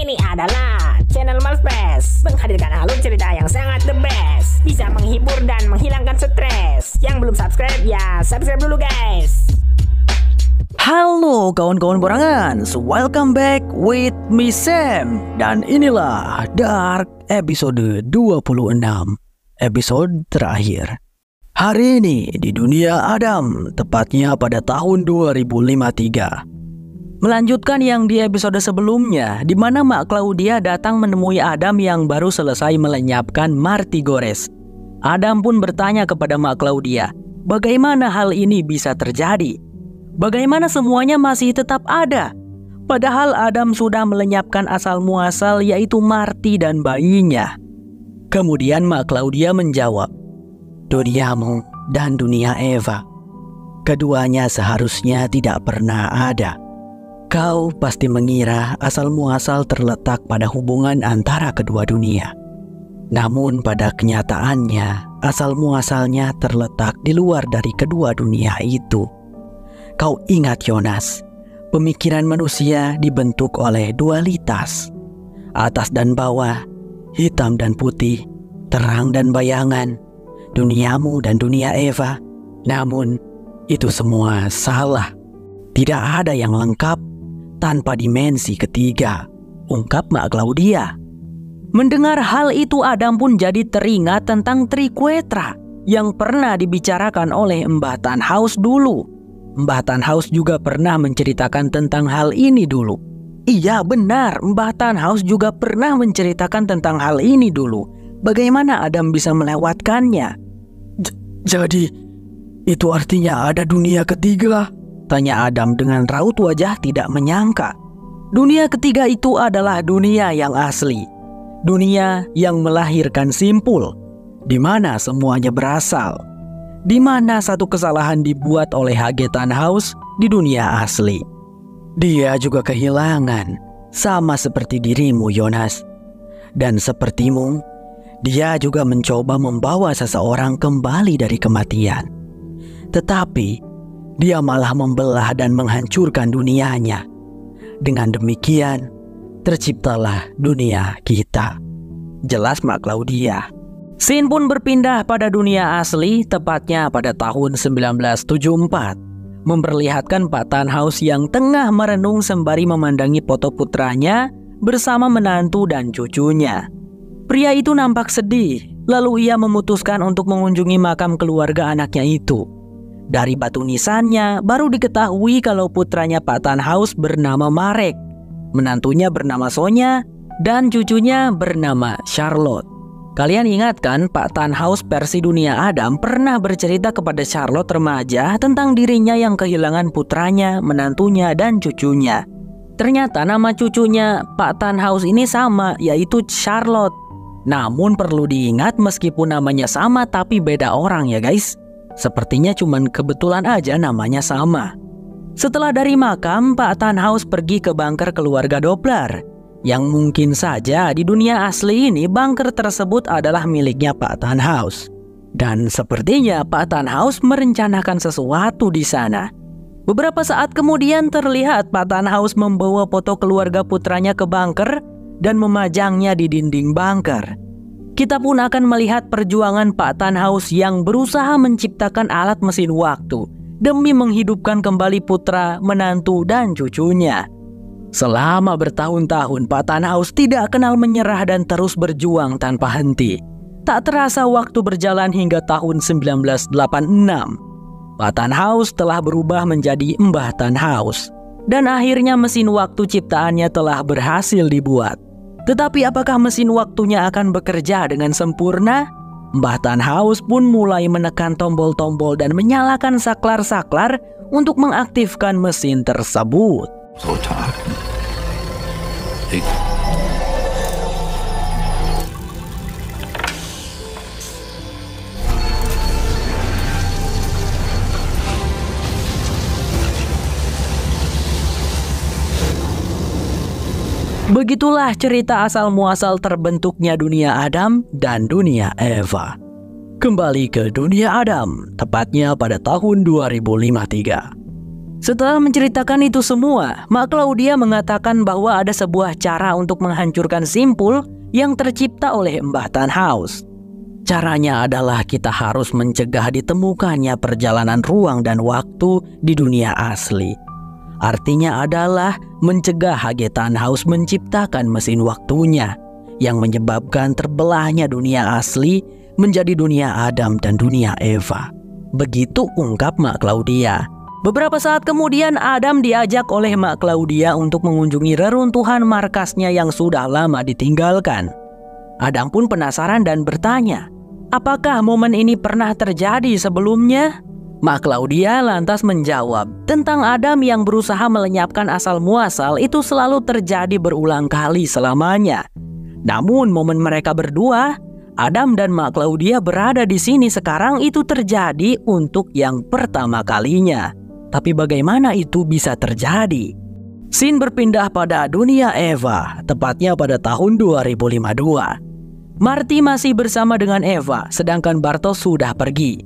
Ini adalah channel Malfresh, menghadirkan alur cerita yang sangat the best, bisa menghibur dan menghilangkan stres. Yang belum subscribe ya subscribe dulu guys. Halo kawan-kawan borangan, welcome back with me Sam. Dan inilah Dark episode 26, episode terakhir. Hari ini di dunia Adam, tepatnya pada tahun 2053. Melanjutkan yang di episode sebelumnya, di mana Mak Claudia datang menemui Adam yang baru selesai melenyapkan Marty Gores. Adam pun bertanya kepada Mak Claudia, bagaimana hal ini bisa terjadi? Bagaimana semuanya masih tetap ada? Padahal Adam sudah melenyapkan asal muasal, yaitu Marty dan bayinya. Kemudian Mak Claudia menjawab, duniamu dan dunia Eva, keduanya seharusnya tidak pernah ada. Kau pasti mengira asal muasal terletak pada hubungan antara kedua dunia. Namun pada kenyataannya, asal muasalnya terletak di luar dari kedua dunia itu. Kau ingat Yonas, pemikiran manusia dibentuk oleh dualitas. Atas dan bawah, hitam dan putih, terang dan bayangan, duniamu dan dunia Eva. Namun, itu semua salah. Tidak ada yang lengkap tanpa dimensi ketiga, ungkap Mak Claudia. Mendengar hal itu, Adam pun jadi teringat tentang Triquetra yang pernah dibicarakan oleh Mbah Tannhaus dulu. Mbah Tannhaus juga pernah menceritakan tentang hal ini dulu. Iya benar, Mbah Tannhaus juga pernah menceritakan tentang hal ini dulu. Bagaimana Adam bisa melewatkannya? Jadi, itu artinya ada dunia ketiga? Tanya Adam dengan raut wajah tidak menyangka. Dunia ketiga itu adalah dunia yang asli. Dunia yang melahirkan simpul, di mana semuanya berasal. Di mana satu kesalahan dibuat oleh H.G. Tannhaus di dunia asli. Dia juga kehilangan, sama seperti dirimu Yonas. Dan sepertimu, dia juga mencoba membawa seseorang kembali dari kematian. Tetapi dia malah membelah dan menghancurkan dunianya. Dengan demikian, terciptalah dunia kita. Jelas Mak Claudia. Scene pun berpindah pada dunia asli, tepatnya pada tahun 1974. Memperlihatkan Pak Tannhaus yang tengah merenung sembari memandangi foto putranya bersama menantu dan cucunya. Pria itu nampak sedih, lalu ia memutuskan untuk mengunjungi makam keluarga anaknya itu. Dari batu nisannya, baru diketahui kalau putranya Pak Tannhaus bernama Marek, menantunya bernama Sonya, dan cucunya bernama Charlotte. Kalian ingat kan, Pak Tannhaus versi dunia Adam pernah bercerita kepada Charlotte remaja tentang dirinya yang kehilangan putranya, menantunya, dan cucunya. Ternyata nama cucunya Pak Tannhaus ini sama, yaitu Charlotte. Namun perlu diingat, meskipun namanya sama tapi beda orang ya guys. Sepertinya cuman kebetulan aja namanya sama. Setelah dari makam, Pak Tannhaus pergi ke bunker keluarga Doppler. Yang mungkin saja di dunia asli ini bunker tersebut adalah miliknya Pak Tannhaus. Dan sepertinya Pak Tannhaus merencanakan sesuatu di sana. Beberapa saat kemudian terlihat Pak Tannhaus membawa foto keluarga putranya ke bunker dan memajangnya di dinding bunker. Kita pun akan melihat perjuangan Pak Tannhaus yang berusaha menciptakan alat mesin waktu demi menghidupkan kembali putra, menantu, dan cucunya. Selama bertahun-tahun Pak Tannhaus tidak kenal menyerah dan terus berjuang tanpa henti. Tak terasa waktu berjalan hingga tahun 1986. Pak Tannhaus telah berubah menjadi Mbah Tannhaus. Dan akhirnya mesin waktu ciptaannya telah berhasil dibuat. Tetapi apakah mesin waktunya akan bekerja dengan sempurna? Mbah Tannhaus pun mulai menekan tombol-tombol dan menyalakan saklar-saklar untuk mengaktifkan mesin tersebut. So tired. Begitulah cerita asal muasal terbentuknya dunia Adam dan dunia Eva. Kembali ke dunia Adam, tepatnya pada tahun 2053. Setelah menceritakan itu semua, Mak Claudia mengatakan bahwa ada sebuah cara untuk menghancurkan simpul yang tercipta oleh Mbah Tannhaus. Caranya adalah kita harus mencegah ditemukannya perjalanan ruang dan waktu di dunia asli. Artinya adalah mencegah H.G. Tannhaus menciptakan mesin waktunya yang menyebabkan terbelahnya dunia asli menjadi dunia Adam dan dunia Eva. Begitu ungkap Mak Claudia. Beberapa saat kemudian Adam diajak oleh Mak Claudia untuk mengunjungi reruntuhan markasnya yang sudah lama ditinggalkan. Adam pun penasaran dan bertanya, apakah momen ini pernah terjadi sebelumnya? Mak Claudia lantas menjawab tentang Adam yang berusaha melenyapkan asal muasal itu selalu terjadi berulang kali selamanya. Namun momen mereka berdua, Adam dan Mak Claudia berada di sini sekarang itu terjadi untuk yang pertama kalinya. Tapi bagaimana itu bisa terjadi? Scene berpindah pada dunia Eva, tepatnya pada tahun 2052. Marty masih bersama dengan Eva, sedangkan Bartosz sudah pergi.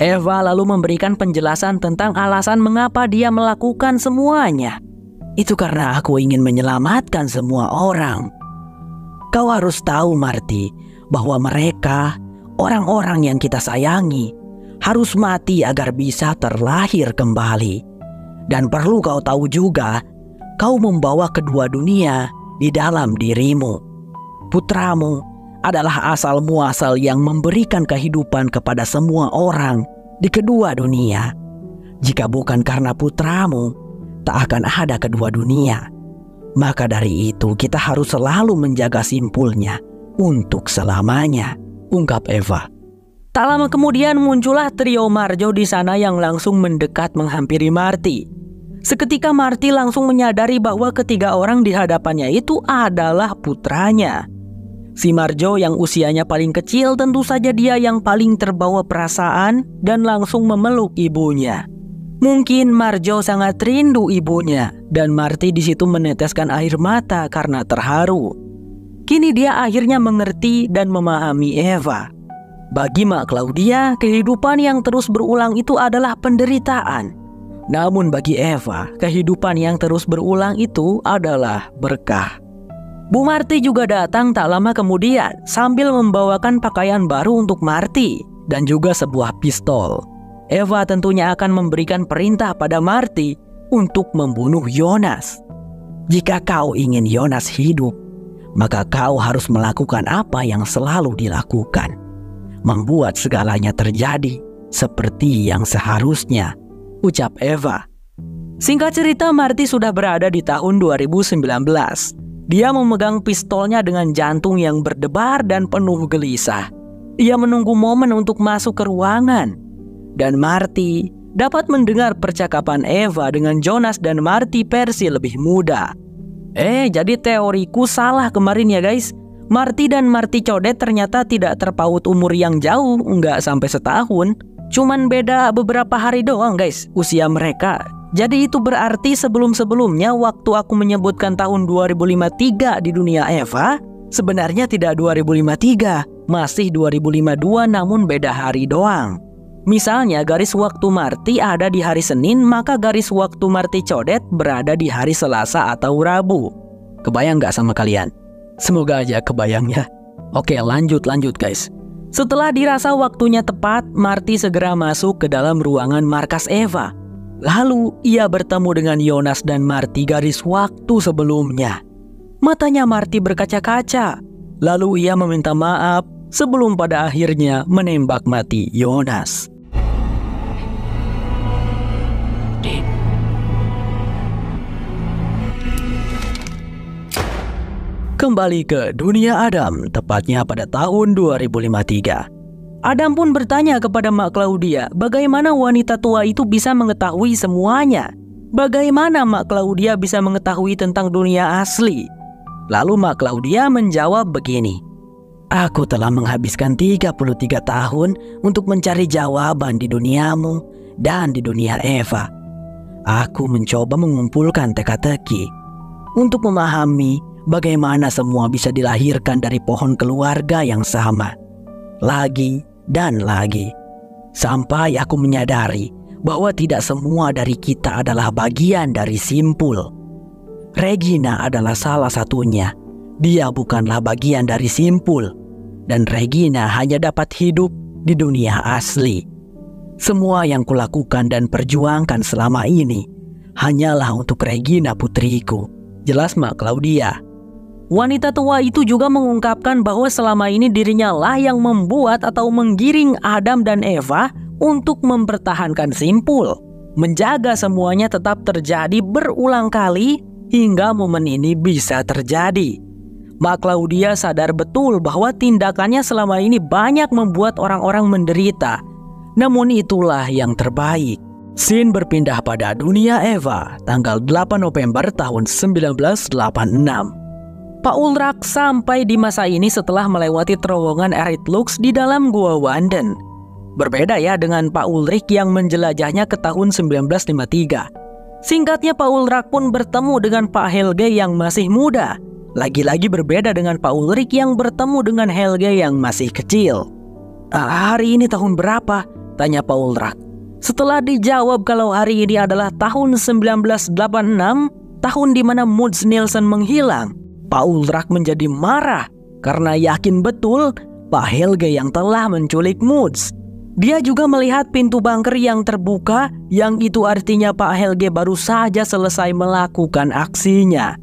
Eva lalu memberikan penjelasan tentang alasan mengapa dia melakukan semuanya. Itu karena aku ingin menyelamatkan semua orang. Kau harus tahu, Marty, bahwa mereka, orang-orang yang kita sayangi, harus mati agar bisa terlahir kembali. Dan perlu kau tahu juga, kau membawa kedua dunia di dalam dirimu. Putramu adalah asal muasal yang memberikan kehidupan kepada semua orang di kedua dunia. Jika bukan karena putramu, tak akan ada kedua dunia. Maka dari itu kita harus selalu menjaga simpulnya untuk selamanya, ungkap Eva. Tak lama kemudian muncullah trio Marjo di sana yang langsung mendekat menghampiri Marty. Seketika Marty langsung menyadari bahwa ketiga orang di hadapannya itu adalah putranya. Si Marjo yang usianya paling kecil tentu saja dia yang paling terbawa perasaan dan langsung memeluk ibunya. Mungkin Marjo sangat rindu ibunya dan Marty di situ meneteskan air mata karena terharu. Kini dia akhirnya mengerti dan memahami Eva. Bagi Mak Claudia, kehidupan yang terus berulang itu adalah penderitaan. Namun bagi Eva, kehidupan yang terus berulang itu adalah berkah. Bu Marty juga datang tak lama kemudian sambil membawakan pakaian baru untuk Marty dan juga sebuah pistol. Eva tentunya akan memberikan perintah pada Marty untuk membunuh Jonas. Jika kau ingin Jonas hidup, maka kau harus melakukan apa yang selalu dilakukan. Membuat segalanya terjadi seperti yang seharusnya, ucap Eva. Singkat cerita, Marty sudah berada di tahun 2019. Dia memegang pistolnya dengan jantung yang berdebar dan penuh gelisah. Ia menunggu momen untuk masuk ke ruangan. Dan Marty dapat mendengar percakapan Eva dengan Jonas dan Marty versi lebih muda. Jadi teoriku salah kemarin ya guys. Marty dan Marty Codet ternyata tidak terpaut umur yang jauh, nggak sampai setahun. Cuman beda beberapa hari doang guys usia mereka. Jadi itu berarti sebelum-sebelumnya waktu aku menyebutkan tahun 2053 di dunia Eva, sebenarnya tidak 2053, masih 2052 namun beda hari doang. Misalnya garis waktu Marty ada di hari Senin, maka garis waktu Marty Codet berada di hari Selasa atau Rabu. Kebayang nggak sama kalian? Semoga aja kebayangnya. Oke, lanjut guys. Setelah dirasa waktunya tepat, Marty segera masuk ke dalam ruangan markas Eva. Lalu ia bertemu dengan Jonas dan Marty garis waktu sebelumnya. Matanya Marty berkaca-kaca. Lalu ia meminta maaf sebelum pada akhirnya menembak mati Jonas. Kembali ke dunia Adam, tepatnya pada tahun 2053. Adam pun bertanya kepada Mak Claudia, bagaimana wanita tua itu bisa mengetahui semuanya? Bagaimana Mak Claudia bisa mengetahui tentang dunia asli? Lalu Mak Claudia menjawab begini, aku telah menghabiskan 33 tahun untuk mencari jawaban di duniamu dan di dunia Eva. Aku mencoba mengumpulkan teka-teki untuk memahami bagaimana semua bisa dilahirkan dari pohon keluarga yang sama, lagi dan lagi, sampai aku menyadari bahwa tidak semua dari kita adalah bagian dari simpul. Regina adalah salah satunya. Dia bukanlah bagian dari simpul, dan Regina hanya dapat hidup di dunia asli. Semua yang kulakukan dan perjuangkan selama ini hanyalah untuk Regina putriku, jelas Mak Claudia. Wanita tua itu juga mengungkapkan bahwa selama ini dirinya lah yang membuat atau menggiring Adam dan Eva untuk mempertahankan simpul, menjaga semuanya tetap terjadi berulang kali hingga momen ini bisa terjadi. Mak Claudia sadar betul bahwa tindakannya selama ini banyak membuat orang-orang menderita. Namun itulah yang terbaik. Scene berpindah pada dunia Eva, tanggal 8 November tahun 1986. Pak Ulrak sampai di masa ini setelah melewati terowongan Erit Lux di dalam Gua Wanden. Berbeda ya dengan Pak Ulrik yang menjelajahnya ke tahun 1953. Singkatnya Pak Ulrak pun bertemu dengan Pak Helge yang masih muda. Lagi-lagi berbeda dengan Pak Ulrik yang bertemu dengan Helge yang masih kecil. Hari ini tahun berapa? Tanya Pak Ulrak. Setelah dijawab kalau hari ini adalah tahun 1986, tahun di mana Mads Nielsen menghilang, Pak Ulrak menjadi marah karena yakin betul Pak Helge yang telah menculik Mads. Dia juga melihat pintu bunker yang terbuka, yang itu artinya Pak Helge baru saja selesai melakukan aksinya.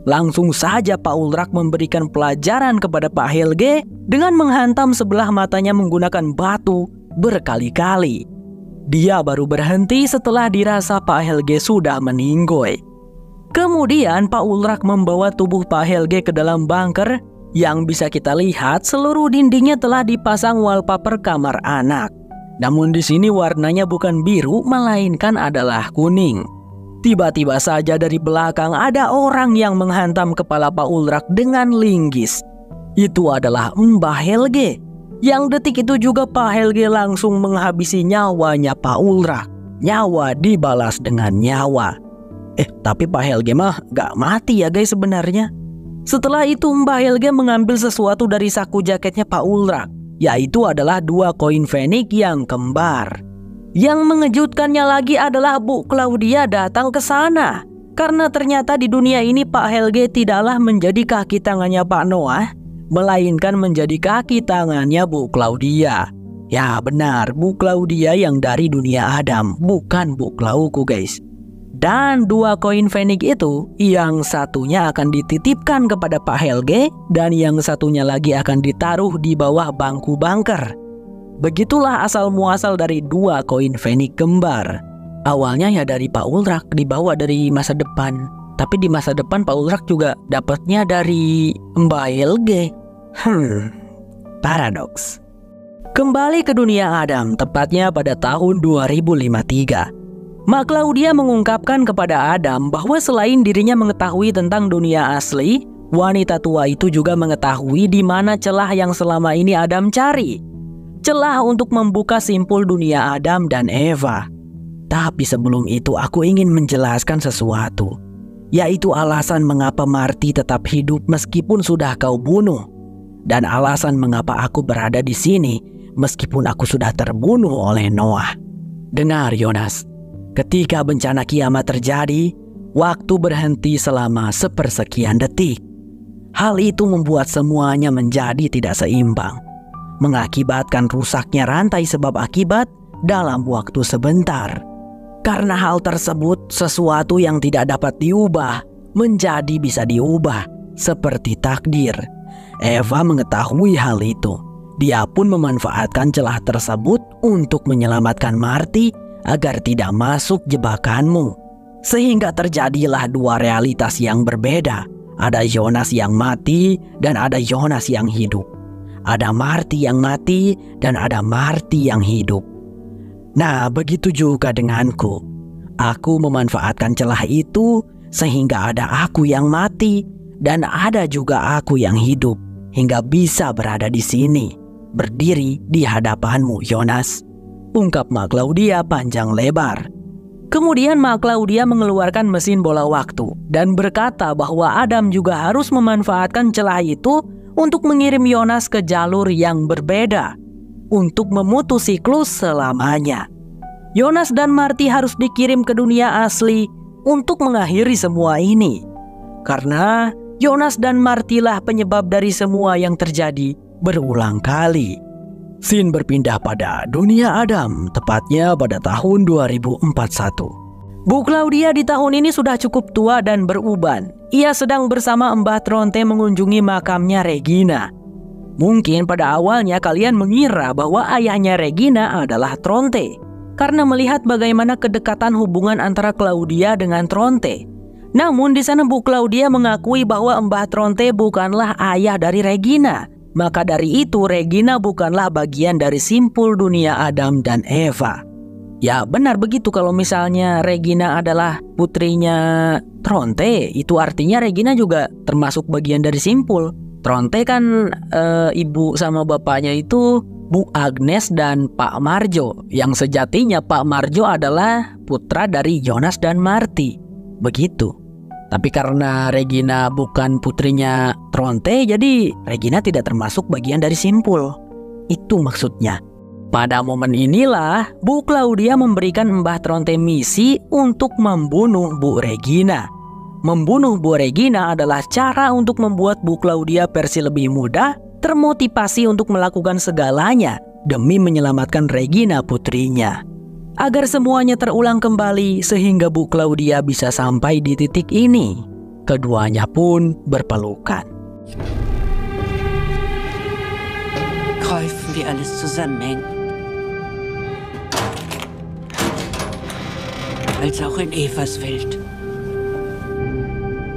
Langsung saja Pak Ulrak memberikan pelajaran kepada Pak Helge dengan menghantam sebelah matanya menggunakan batu berkali-kali. Dia baru berhenti setelah dirasa Pak Helge sudah meninggoy. Kemudian Pak Ulrak membawa tubuh Pak Helge ke dalam bunker yang bisa kita lihat seluruh dindingnya telah dipasang wallpaper kamar anak. Namun di sini warnanya bukan biru melainkan adalah kuning. Tiba-tiba saja dari belakang ada orang yang menghantam kepala Pak Ulrak dengan linggis. Itu adalah Mbah Helge. Yang detik itu juga Pak Helge langsung menghabisi nyawanya Pak Ulrak. Nyawa dibalas dengan nyawa. Tapi Pak Helge mah gak mati ya guys sebenarnya. Setelah itu Mbah Helge mengambil sesuatu dari saku jaketnya Pak Ulrak, yaitu adalah 2 koin Fenix yang kembar. Yang mengejutkannya lagi adalah Bu Claudia datang ke sana. Karena ternyata di dunia ini Pak Helge tidaklah menjadi kaki tangannya Pak Noah, melainkan menjadi kaki tangannya Bu Claudia. Ya benar, Bu Claudia yang dari dunia Adam, bukan Bu Klauku guys. Dan 2 koin Fenix itu, yang satunya akan dititipkan kepada Pak Helge dan yang satunya lagi akan ditaruh di bawah bangku bunker. Begitulah asal muasal dari 2 koin Fenix kembar. Awalnya ya dari Pak Ulrak, dibawa dari masa depan. Tapi di masa depan Pak Ulrak juga dapatnya dari Mbak Helge. Paradoks. Kembali ke dunia Adam, tepatnya pada tahun 2053. Mak Claudia mengungkapkan kepada Adam bahwa selain dirinya mengetahui tentang dunia asli, wanita tua itu juga mengetahui di mana celah yang selama ini Adam cari. Celah untuk membuka simpul dunia Adam dan Eva. Tapi sebelum itu aku ingin menjelaskan sesuatu, yaitu alasan mengapa Marty tetap hidup meskipun sudah kau bunuh, dan alasan mengapa aku berada di sini meskipun aku sudah terbunuh oleh Noah. Dengar Yonas, ketika bencana kiamat terjadi, waktu berhenti selama sepersekian detik. Hal itu membuat semuanya menjadi tidak seimbang, mengakibatkan rusaknya rantai sebab akibat dalam waktu sebentar. Karena hal tersebut, sesuatu yang tidak dapat diubah menjadi bisa diubah, seperti takdir. Eva mengetahui hal itu. Dia pun memanfaatkan celah tersebut untuk menyelamatkan Marty agar tidak masuk jebakanmu. Sehingga terjadilah 2 realitas yang berbeda. Ada Yonas yang mati dan ada Yonas yang hidup. Ada Marty yang mati dan ada Marty yang hidup. Nah, begitu juga denganku. Aku memanfaatkan celah itu sehingga ada aku yang mati dan ada juga aku yang hidup hingga bisa berada di sini, berdiri di hadapanmu, Yonas. Ungkap Mak Claudia panjang lebar. Kemudian Mak Claudia mengeluarkan mesin bola waktu dan berkata bahwa Adam juga harus memanfaatkan celah itu untuk mengirim Yonas ke jalur yang berbeda untuk memutus siklus selamanya. Jonas dan Marty harus dikirim ke dunia asli untuk mengakhiri semua ini. Karena Jonas dan Marty lah penyebab dari semua yang terjadi berulang kali. Scene berpindah pada dunia Adam, tepatnya pada tahun 2041. Bu Claudia di tahun ini sudah cukup tua dan beruban. Ia sedang bersama Mbah Tronte mengunjungi makamnya Regina. Mungkin pada awalnya kalian mengira bahwa ayahnya Regina adalah Tronte, karena melihat bagaimana kedekatan hubungan antara Claudia dengan Tronte. Namun di sana Bu Claudia mengakui bahwa Mbah Tronte bukanlah ayah dari Regina. Maka dari itu Regina bukanlah bagian dari simpul dunia Adam dan Eva. Ya benar begitu, kalau misalnya Regina adalah putrinya Tronte, itu artinya Regina juga termasuk bagian dari simpul. Tronte kan ibu sama bapaknya itu Bu Agnes dan Pak Marjo, yang sejatinya Pak Marjo adalah putra dari Jonas dan Marty. Begitu. Tapi karena Regina bukan putrinya Tronte, jadi Regina tidak termasuk bagian dari simpul. Itu maksudnya. Pada momen inilah Bu Claudia memberikan Mbah Tronte misi untuk membunuh Bu Regina. Membunuh Bu Regina adalah cara untuk membuat Bu Claudia versi lebih muda termotivasi untuk melakukan segalanya demi menyelamatkan Regina putrinya. Agar semuanya terulang kembali sehingga Bu Claudia bisa sampai di titik ini. Keduanya pun berpelukan. Greifen wie alles zusammenhängt. Als auch in Evas Welt.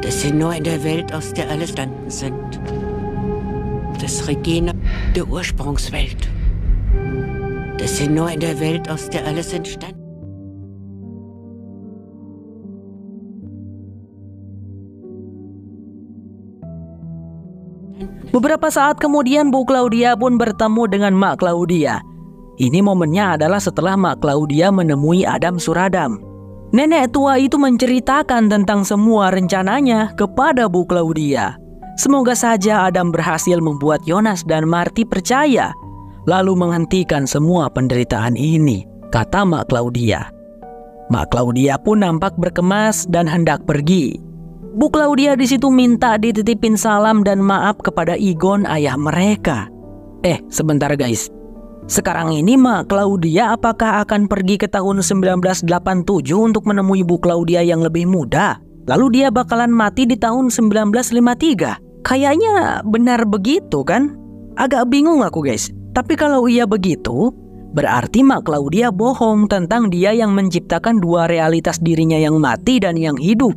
Das sind nur in der Welt, aus der alle entstanden sind. Das Regina der Ursprungswelt. Das sind nur in der Welt, aus der alles entstand. Beberapa saat kemudian Bu Claudia pun bertemu dengan Mak Claudia. Ini momennya adalah setelah Mak Claudia menemui Adam Suradam. Nenek tua itu menceritakan tentang semua rencananya kepada Bu Claudia. Semoga saja Adam berhasil membuat Jonas dan Marty percaya, lalu menghentikan semua penderitaan ini, kata Mak Claudia. Mak Claudia pun nampak berkemas dan hendak pergi. Bu Claudia di situ minta dititipin salam dan maaf kepada Igon, ayah mereka. Sebentar guys. Sekarang ini Mak Claudia apakah akan pergi ke tahun 1987 untuk menemui Bu Claudia yang lebih muda? Lalu dia bakalan mati di tahun 1953? Kayaknya benar begitu kan? Agak bingung aku guys. Tapi kalau iya begitu, berarti Mak Claudia bohong tentang dia yang menciptakan dua realitas dirinya yang mati dan yang hidup.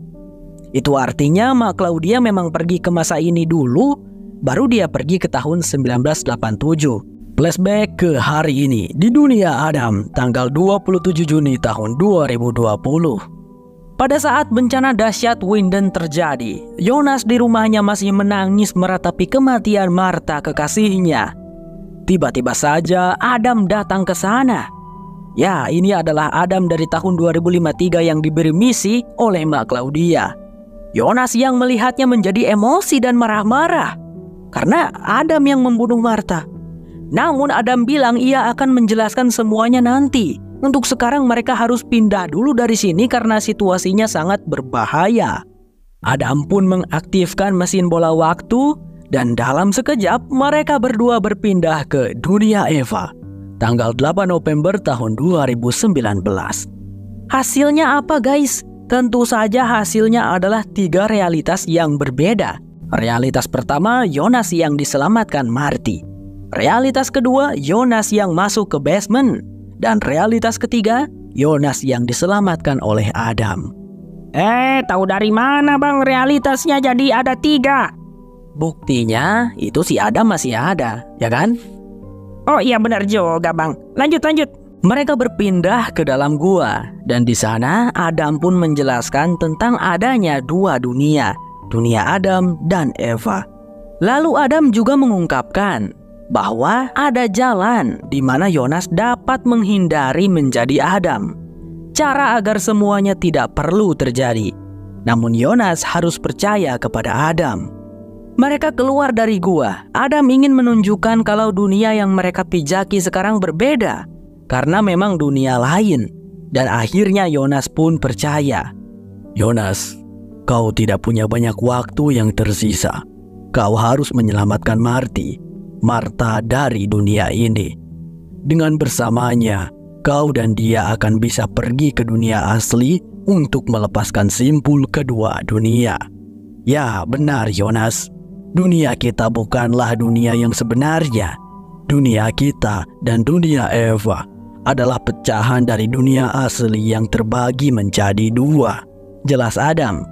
Itu artinya Mak Claudia memang pergi ke masa ini dulu, baru dia pergi ke tahun 1987. Flashback ke hari ini di dunia Adam, tanggal 27 Juni tahun 2020. Pada saat bencana dahsyat Winden terjadi, Jonas di rumahnya masih menangis meratapi kematian Martha kekasihnya. Tiba-tiba saja Adam datang ke sana. Ya, ini adalah Adam dari tahun 2053 yang diberi misi oleh Mak Claudia. Jonas yang melihatnya menjadi emosi dan marah-marah karena Adam yang membunuh Martha. Namun Adam bilang ia akan menjelaskan semuanya nanti. Untuk sekarang mereka harus pindah dulu dari sini karena situasinya sangat berbahaya. Adam pun mengaktifkan mesin bola waktu dan dalam sekejap mereka berdua berpindah ke dunia Eva. Tanggal 8 November tahun 2019. Hasilnya apa guys? Tentu saja hasilnya adalah 3 realitas yang berbeda. Realitas pertama, Jonas yang diselamatkan Marty. Realitas kedua, Jonas yang masuk ke basement. Dan realitas ketiga, Jonas yang diselamatkan oleh Adam. Tahu dari mana bang realitasnya jadi ada 3? Buktinya itu si Adam masih ada, ya kan? Oh iya benar juga bang. Lanjut. Mereka berpindah ke dalam gua. Dan di sana Adam pun menjelaskan tentang adanya 2 dunia. Dunia Adam dan Eva. Lalu Adam juga mengungkapkan bahwa ada jalan di mana Jonas dapat menghindari menjadi Adam. Cara agar semuanya tidak perlu terjadi. Namun Jonas harus percaya kepada Adam. Mereka keluar dari gua. Adam ingin menunjukkan kalau dunia yang mereka pijaki sekarang berbeda. Karena memang dunia lain. Dan akhirnya Yonas pun percaya. Yonas, kau tidak punya banyak waktu yang tersisa. Kau harus menyelamatkan Martha dari dunia ini. Dengan bersamanya, kau dan dia akan bisa pergi ke dunia asli untuk melepaskan simpul kedua dunia. Ya, benar Yonas. Dunia kita bukanlah dunia yang sebenarnya. Dunia kita dan dunia Eva adalah pecahan dari dunia asli yang terbagi menjadi dua. Jelas Adam.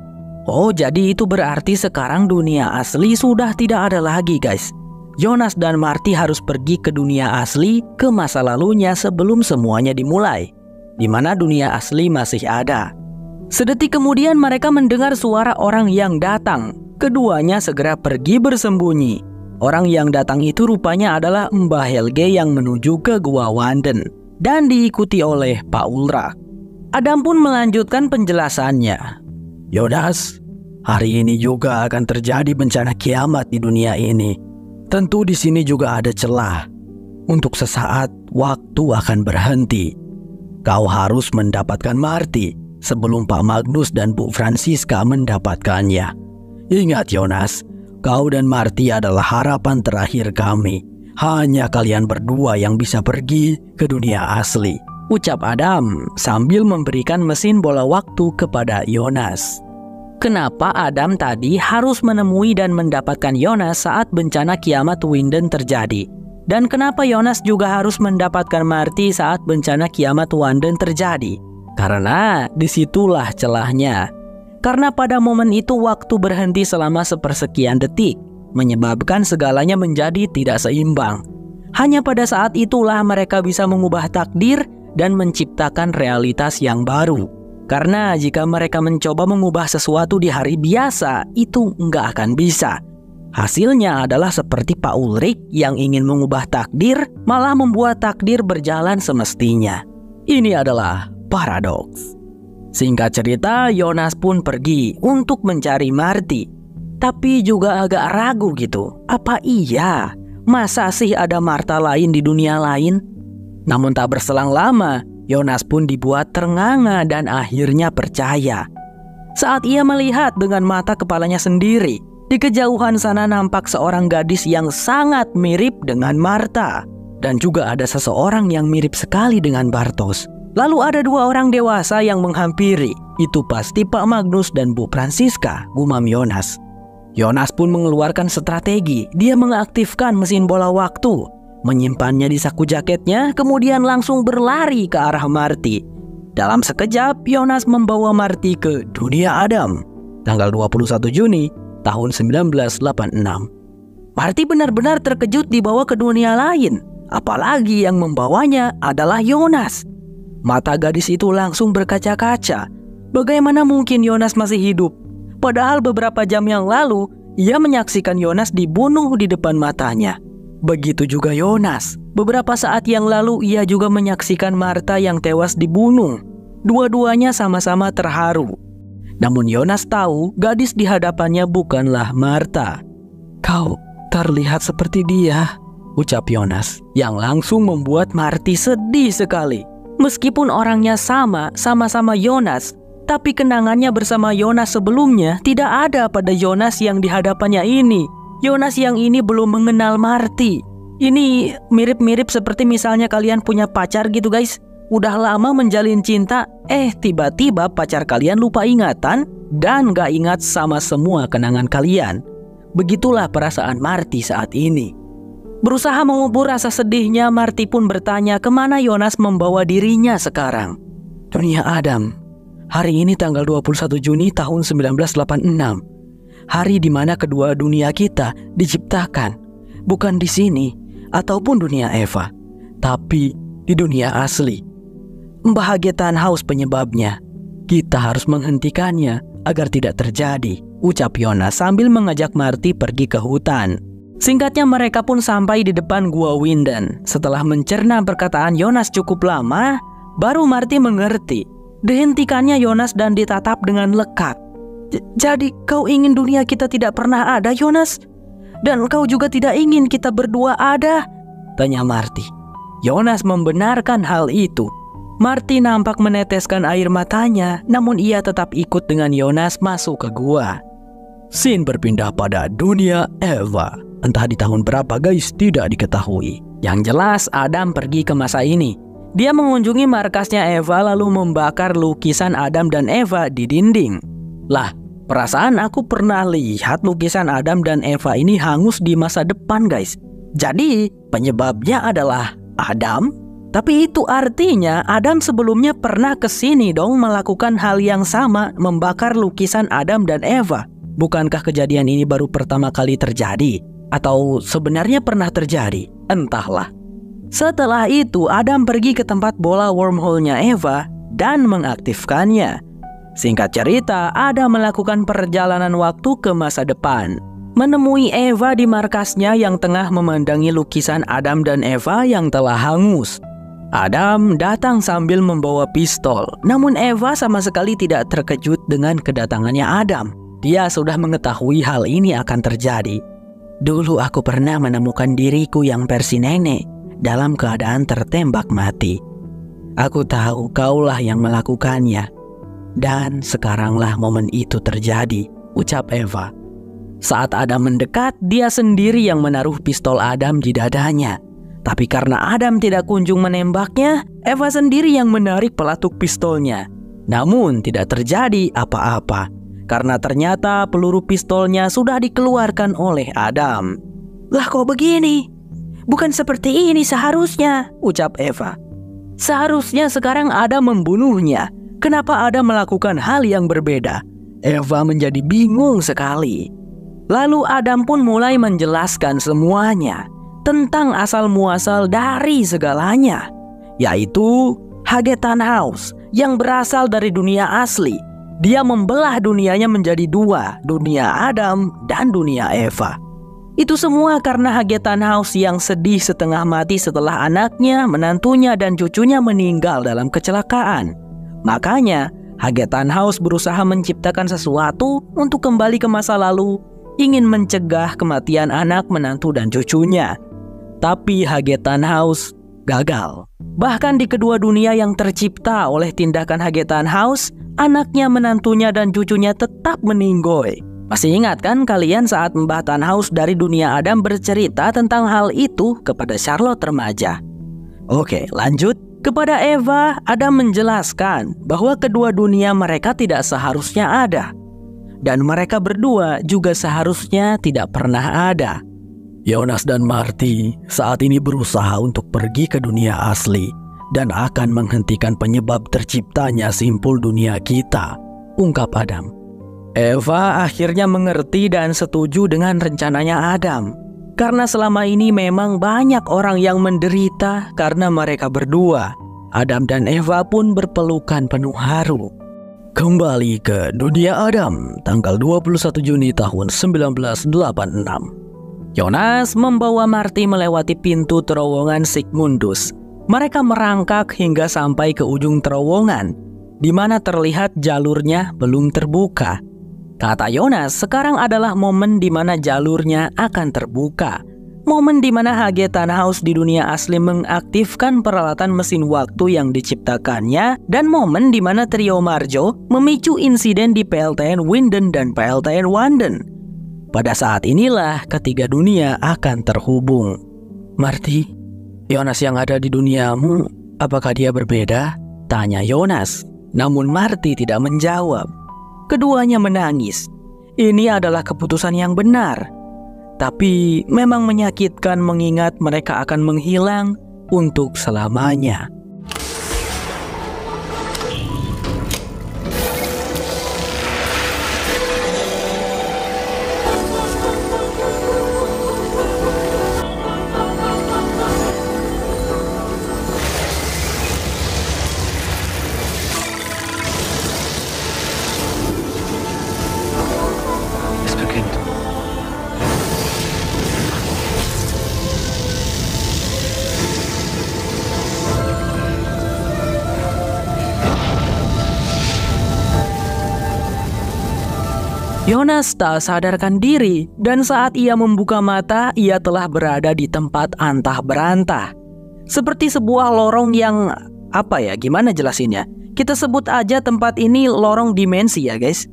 Oh, jadi itu berarti sekarang dunia asli sudah tidak ada lagi, guys. Yonas dan Marty harus pergi ke dunia asli, ke masa lalunya sebelum semuanya dimulai, di mana dunia asli masih ada. Sedetik kemudian mereka mendengar suara orang yang datang. Keduanya segera pergi bersembunyi. Orang yang datang itu rupanya adalah Mbah Helge yang menuju ke Gua Wanden dan diikuti oleh Pak Ulrach. Adam pun melanjutkan penjelasannya. Yonas, hari ini juga akan terjadi bencana kiamat di dunia ini. Tentu di sini juga ada celah. Untuk sesaat waktu akan berhenti. Kau harus mendapatkan Marty sebelum Pak Magnus dan Bu Francisca mendapatkannya. Ingat Yonas, kau dan Marty adalah harapan terakhir kami. Hanya kalian berdua yang bisa pergi ke dunia asli, ucap Adam sambil memberikan mesin bola waktu kepada Yonas. Kenapa Adam tadi harus menemui dan mendapatkan Yonas saat bencana kiamat Winden terjadi? Dan kenapa Yonas juga harus mendapatkan Marty saat bencana kiamat Wanden terjadi? Karena disitulah celahnya. Karena pada momen itu waktu berhenti selama sepersekian detik, menyebabkan segalanya menjadi tidak seimbang. Hanya pada saat itulah mereka bisa mengubah takdir dan menciptakan realitas yang baru. Karena jika mereka mencoba mengubah sesuatu di hari biasa, itu nggak akan bisa. Hasilnya adalah seperti Pak Ulrich yang ingin mengubah takdir, malah membuat takdir berjalan semestinya. Ini adalah paradoks. Singkat cerita, Yonas pun pergi untuk mencari Marty. Tapi juga agak ragu gitu. Apa iya? Masa sih ada Martha lain di dunia lain? Namun tak berselang lama, Yonas pun dibuat ternganga dan akhirnya percaya. Saat ia melihat dengan mata kepalanya sendiri, di kejauhan sana nampak seorang gadis yang sangat mirip dengan Martha. Dan juga ada seseorang yang mirip sekali dengan Bartos. Lalu ada dua orang dewasa yang menghampiri. Itu pasti Pak Magnus dan Bu Francisca, gumam Yonas. Yonas pun mengeluarkan strategi. Dia mengaktifkan mesin bola waktu, menyimpannya di saku jaketnya, kemudian langsung berlari ke arah Marty. Dalam sekejap, Yonas membawa Marty ke dunia Adam. Tanggal 21 Juni tahun 1986. Marty benar-benar terkejut dibawa ke dunia lain. Apalagi yang membawanya adalah Yonas. Mata gadis itu langsung berkaca-kaca. Bagaimana mungkin Yonas masih hidup? Padahal beberapa jam yang lalu, ia menyaksikan Yonas dibunuh di depan matanya. Begitu juga Yonas. Beberapa saat yang lalu, ia juga menyaksikan Martha yang tewas dibunuh. Dua-duanya sama-sama terharu. Namun Yonas tahu gadis di hadapannya bukanlah Martha. Kau terlihat seperti dia, ucap Yonas, yang langsung membuat Marty sedih sekali. Meskipun orangnya sama-sama Yonas, tapi kenangannya bersama Yonas sebelumnya tidak ada pada Yonas yang di hadapannya ini. Yonas yang ini belum mengenal Marty. Ini mirip-mirip seperti misalnya kalian punya pacar gitu guys. Udah lama menjalin cinta, tiba-tiba pacar kalian lupa ingatan dan gak ingat sama semua kenangan kalian. Begitulah perasaan Marty saat ini. Berusaha mengubur rasa sedihnya, Marty pun bertanya kemana Yonas membawa dirinya sekarang. Dunia Adam. Hari ini tanggal 21 Juni tahun 1986. Hari di mana kedua dunia kita diciptakan. Bukan di sini ataupun dunia Eva, tapi di dunia asli. Mbah Tannhaus penyebabnya. Kita harus menghentikannya agar tidak terjadi, ucap Yonas sambil mengajak Marty pergi ke hutan. Singkatnya mereka pun sampai di depan Gua Winden. Setelah mencerna perkataan Yonas cukup lama, baru Marty mengerti. Dihentikannya Yonas dan ditatap dengan lekat. Jadi kau ingin dunia kita tidak pernah ada, Yonas? Dan kau juga tidak ingin kita berdua ada? Tanya Marty. Yonas membenarkan hal itu. Marty nampak meneteskan air matanya, namun ia tetap ikut dengan Jonas masuk ke gua. Scene berpindah pada dunia Eva. Entah di tahun berapa guys, tidak diketahui. Yang jelas Adam pergi ke masa ini. Dia mengunjungi markasnya Eva lalu membakar lukisan Adam dan Eva di dinding. Lah, perasaan aku pernah lihat lukisan Adam dan Eva ini hangus di masa depan guys. Jadi penyebabnya adalah Adam. Tapi itu artinya Adam sebelumnya pernah kesini dong melakukan hal yang sama, membakar lukisan Adam dan Eva. Bukankah kejadian ini baru pertama kali terjadi? Atau sebenarnya pernah terjadi? Entahlah. Setelah itu Adam pergi ke tempat bola wormhole-nya Eva dan mengaktifkannya. Singkat cerita, Adam melakukan perjalanan waktu ke masa depan, menemui Eva di markasnya yang tengah memandangi lukisan Adam dan Eva yang telah hangus. Adam datang sambil membawa pistol, namun Eva sama sekali tidak terkejut dengan kedatangannya Adam. Dia sudah mengetahui hal ini akan terjadi. Dulu aku pernah menemukan diriku yang versi nenek dalam keadaan tertembak mati. Aku tahu kaulah yang melakukannya. Dan sekaranglah momen itu terjadi, ucap Eva. Saat Adam mendekat, dia sendiri yang menaruh pistol Adam di dadanya. Tapi karena Adam tidak kunjung menembaknya, Eva sendiri yang menarik pelatuk pistolnya. Namun tidak terjadi apa-apa, karena ternyata peluru pistolnya sudah dikeluarkan oleh Adam. Lah kok begini? Bukan seperti ini seharusnya, ucap Eva. Seharusnya sekarang Adam membunuhnya. Kenapa Adam melakukan hal yang berbeda? Eva menjadi bingung sekali. Lalu Adam pun mulai menjelaskan semuanya tentang asal-muasal dari segalanya, yaitu Hage Tannhaus yang berasal dari dunia asli. Dia membelah dunianya menjadi dua, dunia Adam dan dunia Eva. Itu semua karena Hage Tannhaus yang sedih setengah mati setelah anaknya, menantunya, dan cucunya meninggal dalam kecelakaan. Makanya Hage Tannhaus berusaha menciptakan sesuatu untuk kembali ke masa lalu, ingin mencegah kematian anak, menantu, dan cucunya. Tapi Hage Tannhaus gagal. Bahkan di kedua dunia yang tercipta oleh tindakan Hage Tannhaus, anaknya, menantunya, dan cucunya tetap meninggoy. Masih ingat kan kalian saat Mbah Tannhaus dari dunia Adam bercerita tentang hal itu kepada Charlotte remaja? Oke, lanjut. Kepada Eva, Adam menjelaskan bahwa kedua dunia mereka tidak seharusnya ada. Dan mereka berdua juga seharusnya tidak pernah ada. Jonas dan Marty saat ini berusaha untuk pergi ke dunia asli dan akan menghentikan penyebab terciptanya simpul dunia kita, ungkap Adam. Eva akhirnya mengerti dan setuju dengan rencananya Adam, karena selama ini memang banyak orang yang menderita karena mereka berdua. Adam dan Eva pun berpelukan penuh haru. Kembali ke dunia Adam, tanggal 21 Juni tahun 1986. Jonas membawa Marty melewati pintu terowongan Sigmundus. Mereka merangkak hingga sampai ke ujung terowongan, di mana terlihat jalurnya belum terbuka. Kata Jonas, sekarang adalah momen di mana jalurnya akan terbuka. Momen di mana Hage Tannhaus di dunia asli mengaktifkan peralatan mesin waktu yang diciptakannya, dan momen di mana trio Marjo memicu insiden di PLTN Winden dan PLTN Wanden. Pada saat inilah ketiga dunia akan terhubung. Marty, Jonas yang ada di duniamu, apakah dia berbeda? Tanya Jonas. Namun Marty tidak menjawab. Keduanya menangis. Ini adalah keputusan yang benar. Tapi memang menyakitkan mengingat mereka akan menghilang untuk selamanya. Jonas tak sadarkan diri, dan saat ia membuka mata, ia telah berada di tempat antah berantah. Seperti sebuah lorong yang Gimana jelasinnya? Kita sebut aja tempat ini lorong dimensi ya guys.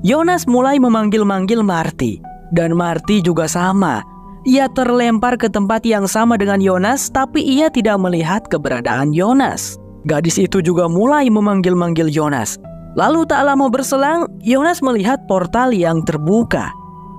Jonas mulai memanggil-manggil Marty. Dan Marty juga sama. Ia terlempar ke tempat yang sama dengan Jonas, tapi ia tidak melihat keberadaan Jonas. Gadis itu juga mulai memanggil-manggil Jonas. Lalu tak lama berselang, Jonas melihat portal yang terbuka.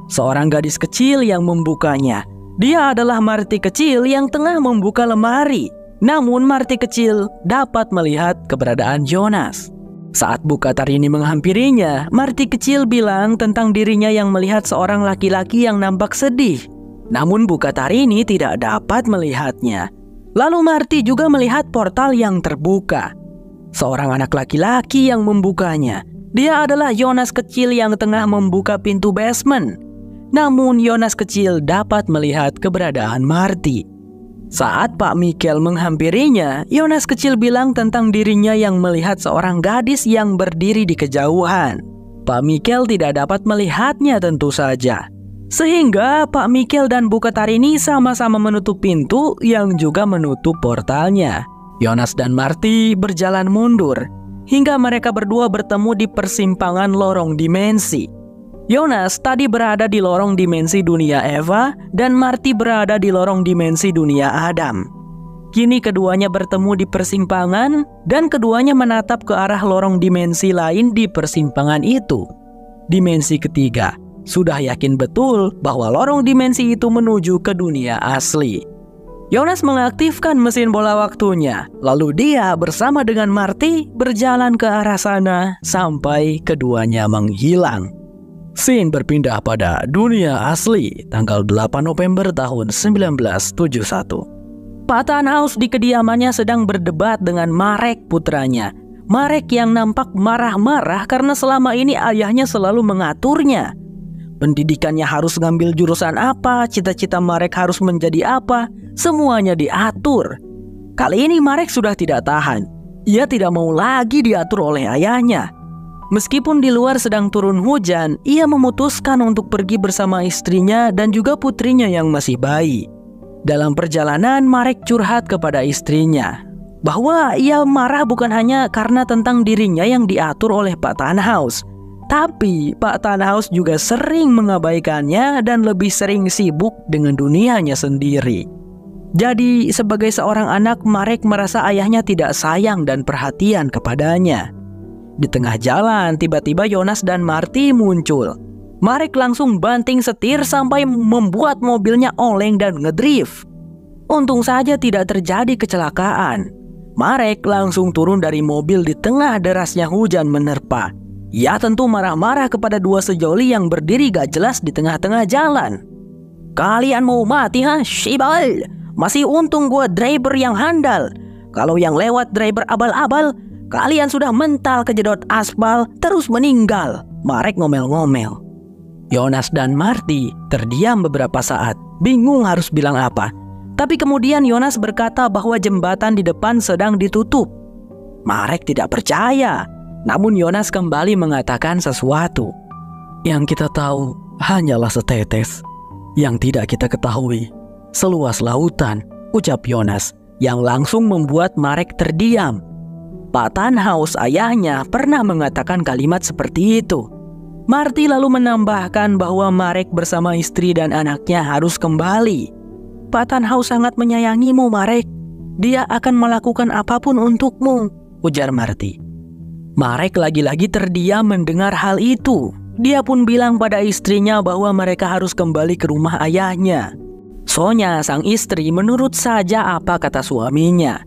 Seorang gadis kecil yang membukanya. Dia adalah Marty kecil yang tengah membuka lemari. Namun Marty kecil dapat melihat keberadaan Jonas. Saat Bukatarini menghampirinya, Marty kecil bilang tentang dirinya yang melihat seorang laki-laki yang nampak sedih. Namun Bukatarini tidak dapat melihatnya. Lalu Marty juga melihat portal yang terbuka. Seorang anak laki-laki yang membukanya. Dia adalah Jonas kecil yang tengah membuka pintu basement. Namun Jonas kecil dapat melihat keberadaan Marty. Saat Pak Mikkel menghampirinya, Jonas kecil bilang tentang dirinya yang melihat seorang gadis yang berdiri di kejauhan. Pak Mikkel tidak dapat melihatnya tentu saja. Sehingga Pak Mikkel dan Bukatarini sama-sama menutup pintu yang juga menutup portalnya. Jonas dan Marty berjalan mundur hingga mereka berdua bertemu di persimpangan lorong dimensi. Jonas tadi berada di lorong dimensi dunia Eva dan Marty berada di lorong dimensi dunia Adam. Kini keduanya bertemu di persimpangan dan keduanya menatap ke arah lorong dimensi lain di persimpangan itu. Dimensi ketiga. Sudah yakin betul bahwa lorong dimensi itu menuju ke dunia asli. Jonas mengaktifkan mesin bola waktunya. Lalu dia bersama dengan Marty berjalan ke arah sana sampai keduanya menghilang. Scene berpindah pada dunia asli tanggal 8 November tahun 1971. Pak Tannhaus di kediamannya sedang berdebat dengan Marek putranya. Marek yang nampak marah-marah karena selama ini ayahnya selalu mengaturnya. Pendidikannya harus ngambil jurusan apa, cita-cita Marek harus menjadi apa, semuanya diatur. Kali ini Marek sudah tidak tahan. Ia tidak mau lagi diatur oleh ayahnya. Meskipun di luar sedang turun hujan, ia memutuskan untuk pergi bersama istrinya dan juga putrinya yang masih bayi. Dalam perjalanan, Marek curhat kepada istrinya bahwa ia marah bukan hanya karena tentang dirinya yang diatur oleh Pak Tannhaus, tapi Pak Tannhaus juga sering mengabaikannya dan lebih sering sibuk dengan dunianya sendiri. Jadi sebagai seorang anak, Marek merasa ayahnya tidak sayang dan perhatian kepadanya. Di tengah jalan, tiba-tiba Jonas dan Marty muncul. Marek langsung banting setir sampai membuat mobilnya oleng dan ngedrift. Untung saja tidak terjadi kecelakaan. Marek langsung turun dari mobil di tengah derasnya hujan menerpa. Ia tentu marah-marah kepada dua sejoli yang berdiri gak jelas di tengah-tengah jalan. Kalian mau mati ha, Shibal? Masih untung gue driver yang handal. Kalau yang lewat driver abal-abal, kalian sudah mental kejedot aspal terus meninggal. Marek ngomel-ngomel. Jonas dan Marty terdiam beberapa saat, bingung harus bilang apa. Tapi kemudian Jonas berkata bahwa jembatan di depan sedang ditutup. Marek tidak percaya. Namun Jonas kembali mengatakan sesuatu. Yang kita tahu hanyalah setetes. Yang tidak kita ketahui seluas lautan, ucap Jonas, yang langsung membuat Marek terdiam. Pak Tannhaus ayahnya pernah mengatakan kalimat seperti itu. Marty lalu menambahkan bahwa Marek bersama istri dan anaknya harus kembali. Pak Tannhaus sangat menyayangimu, Marek. Dia akan melakukan apapun untukmu, ujar Marty. Marek lagi-lagi terdiam mendengar hal itu. Dia pun bilang pada istrinya bahwa mereka harus kembali ke rumah ayahnya. Sonya, sang istri, menurut saja apa kata suaminya.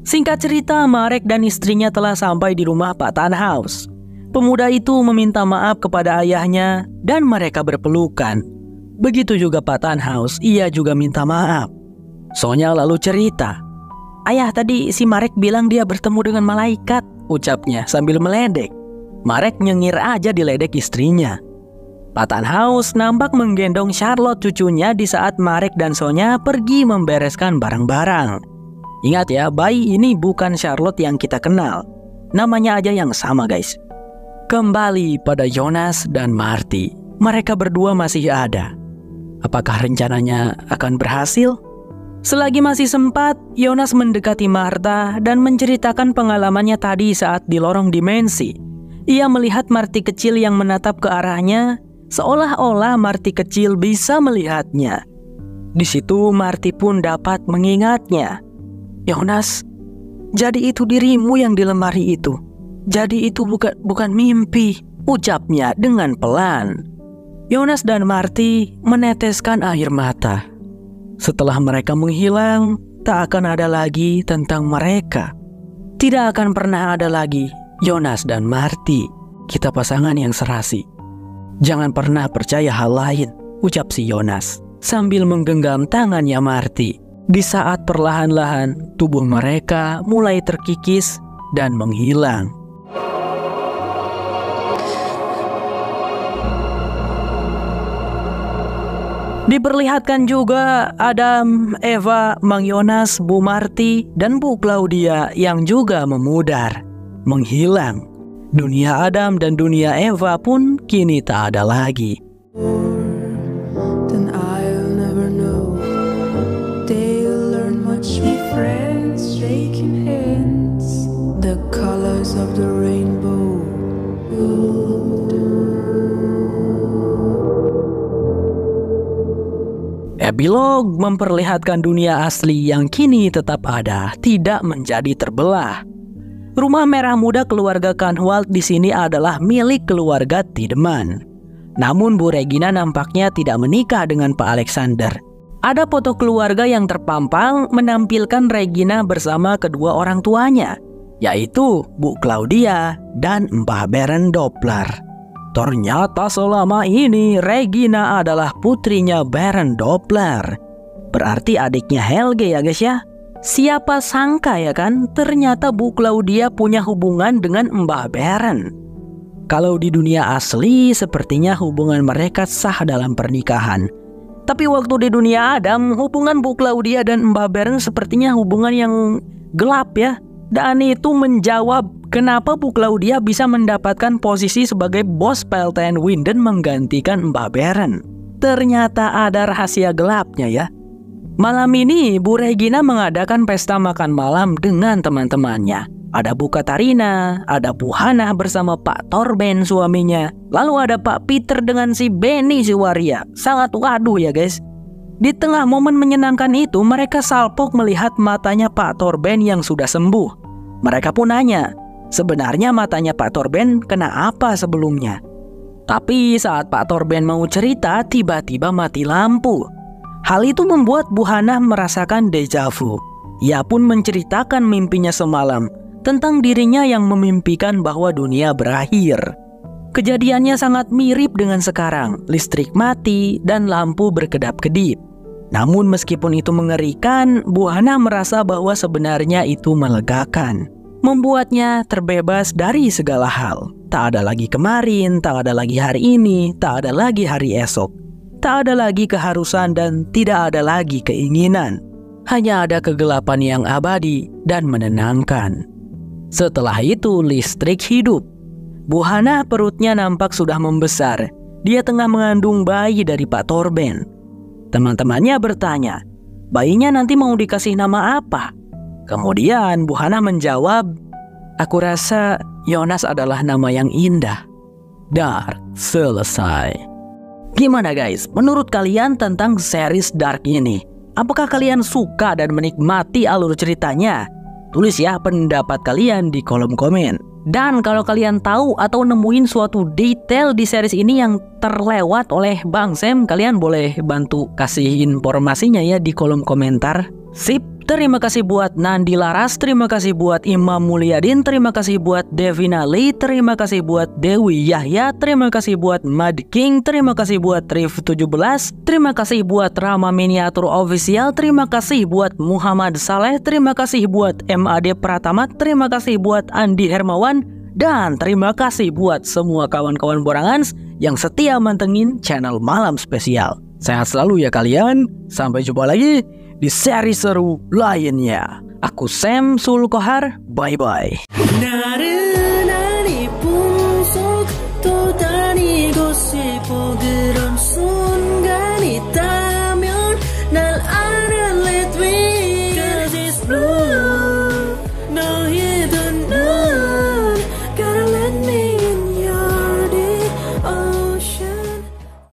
Singkat cerita, Marek dan istrinya telah sampai di rumah Pak Tannhaus. Pemuda itu meminta maaf kepada ayahnya dan mereka berpelukan. Begitu juga Pak Tannhaus, ia juga minta maaf. Sonya lalu cerita, "Ayah, tadi si Marek bilang dia bertemu dengan malaikat," ucapnya sambil meledek. Marek nyengir aja diledek istrinya. Pak Tannhaus nampak menggendong Charlotte cucunya di saat Marek dan Sonya pergi membereskan barang-barang. Ingat ya, bayi ini bukan Charlotte yang kita kenal. Namanya aja yang sama, guys. Kembali pada Jonas dan Marty. Mereka berdua masih ada. Apakah rencananya akan berhasil? Selagi masih sempat, Yonas mendekati Martha dan menceritakan pengalamannya tadi saat di lorong dimensi. Ia melihat Marty kecil yang menatap ke arahnya, seolah-olah Marty kecil bisa melihatnya. Di situ Marty pun dapat mengingatnya. Yonas, jadi itu dirimu yang di lemari itu. Jadi itu bukan mimpi, ucapnya dengan pelan. Yonas dan Marty meneteskan air mata. Setelah mereka menghilang, tak akan ada lagi tentang mereka. Tidak akan pernah ada lagi Yonas dan Marty, kita pasangan yang serasi. Jangan pernah percaya hal lain, ucap si Yonas sambil menggenggam tangannya Marty. Di saat perlahan-lahan tubuh mereka mulai terkikis dan menghilang. Diperlihatkan juga Adam, Eva, Mang Yonas, Bu Marty, dan Bu Claudia yang juga memudar, menghilang. Dunia Adam dan dunia Eva pun kini tak ada lagi. Then I'll never know. They'll learn much with friends shaking hands. The colors of the rainbow. Epilog memperlihatkan dunia asli yang kini tetap ada, tidak menjadi terbelah. Rumah merah muda keluarga Kahnwald di sini adalah milik keluarga Tiedemann. Namun Bu Regina nampaknya tidak menikah dengan Pak Alexander. Ada foto keluarga yang terpampang menampilkan Regina bersama kedua orang tuanya, yaitu Bu Claudia dan Mbah Berend Doppler. Ternyata selama ini Regina adalah putrinya Berend Doppler. Berarti adiknya Helge ya guys ya. Siapa sangka ya kan, ternyata Bu Claudia punya hubungan dengan Mbah Berend. Kalau di dunia asli sepertinya hubungan mereka sah dalam pernikahan. Tapi waktu di dunia Adam, hubungan Bu Claudia dan Mbah Berend sepertinya hubungan yang gelap ya. Dan itu menjawab kenapa Bu Claudia bisa mendapatkan posisi sebagai bos PLTN Winden menggantikan Mbah Berend. Ternyata ada rahasia gelapnya ya. Malam ini Bu Regina mengadakan pesta makan malam dengan teman-temannya. Ada Bu Katarina, ada Bu Hana bersama Pak Torben suaminya. Lalu ada Pak Peter dengan si Benny si waria. Sangat waduh ya guys. Di tengah momen menyenangkan itu, mereka salpok melihat matanya Pak Torben yang sudah sembuh. Mereka pun nanya, sebenarnya matanya Pak Torben kena apa sebelumnya? Tapi saat Pak Torben mau cerita, tiba-tiba mati lampu. Hal itu membuat Bu Hana merasakan deja vu. Ia pun menceritakan mimpinya semalam tentang dirinya yang memimpikan bahwa dunia berakhir. Kejadiannya sangat mirip dengan sekarang, listrik mati dan lampu berkedap-kedip. Namun meskipun itu mengerikan, Bu Hana merasa bahwa sebenarnya itu melegakan. Membuatnya terbebas dari segala hal. Tak ada lagi kemarin, tak ada lagi hari ini, tak ada lagi hari esok. Tak ada lagi keharusan dan tidak ada lagi keinginan. Hanya ada kegelapan yang abadi dan menenangkan. Setelah itu listrik hidup. Bu Hana perutnya nampak sudah membesar. Dia tengah mengandung bayi dari Pak Torben. Teman-temannya bertanya, bayinya nanti mau dikasih nama apa? Kemudian Bu Hana menjawab, aku rasa Yonas adalah nama yang indah. Dark selesai. Gimana guys, menurut kalian tentang series Dark ini? Apakah kalian suka dan menikmati alur ceritanya? Tulis ya pendapat kalian di kolom komen. Dan kalau kalian tahu atau nemuin suatu detail di series ini yang terlewat oleh Bang Sam, kalian boleh bantu kasih informasinya ya di kolom komentar. Sip, terima kasih buat Nandi Laras, terima kasih buat Imam Mulyadin, terima kasih buat Devina Lee, terima kasih buat Dewi Yahya, terima kasih buat Mad King, terima kasih buat Rif17, terima kasih buat Rama Miniatur Official, terima kasih buat Muhammad Saleh, terima kasih buat MAD Pratama, terima kasih buat Andi Hermawan, dan terima kasih buat semua kawan-kawan Borangans yang setia mantengin channel Malam Spesial. Sehat selalu ya kalian, sampai jumpa lagi di seri seru lainnya. Aku Sam Sulkohar, bye-bye.